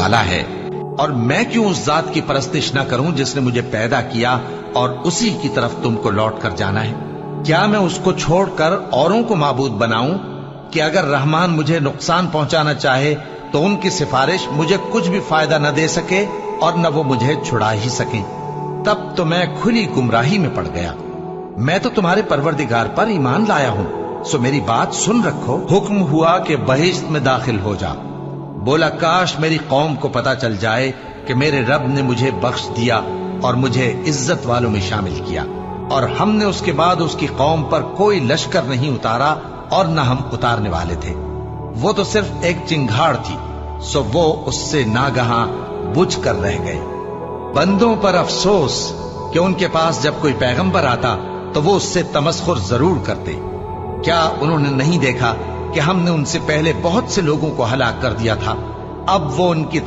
پالا ہے، اور میں کیوں اس ذات کی پرستش نہ کروں جس نے مجھے پیدا کیا اور اسی کی طرف تم کو لوٹ کر جانا ہے؟ کیا میں اس کو چھوڑ کر اوروں کو معبود بناؤں کہ اگر رحمان مجھے نقصان پہنچانا چاہے تو ان کی سفارش مجھے کچھ بھی فائدہ نہ دے سکے اور نہ وہ مجھے چھڑا ہی سکیں؟ تب تو میں کھلی گمراہی میں پڑ گیا۔ میں تو تمہارے پروردگار پر ایمان لایا ہوں، سو میری بات سن رکھو۔ حکم ہوا کہ بہشت میں داخل ہو جا۔ بولا کاش میری قوم کو پتا چل جائے کہ میرے رب نے مجھے بخش دیا اور مجھے عزت والوں میں شامل کیا، اور ہم نے اس کے بعد اس کی قوم پر کوئی لشکر نہیں اتارا اور نہ ہم اتارنے والے تھے۔ وہ تو صرف ایک چنگھاڑ تھی، سو وہ اس سے ناگہاں بجھ کر رہ گئے۔ بندوں پر افسوس کہ ان کے پاس جب کوئی پیغمبر آتا تو وہ اس سے تمسخر ضرور کرتے۔ کیا انہوں نے نہیں دیکھا کہ ہم نے ان سے پہلے بہت سے لوگوں کو ہلاک کر دیا تھا؟ اب وہ ان کی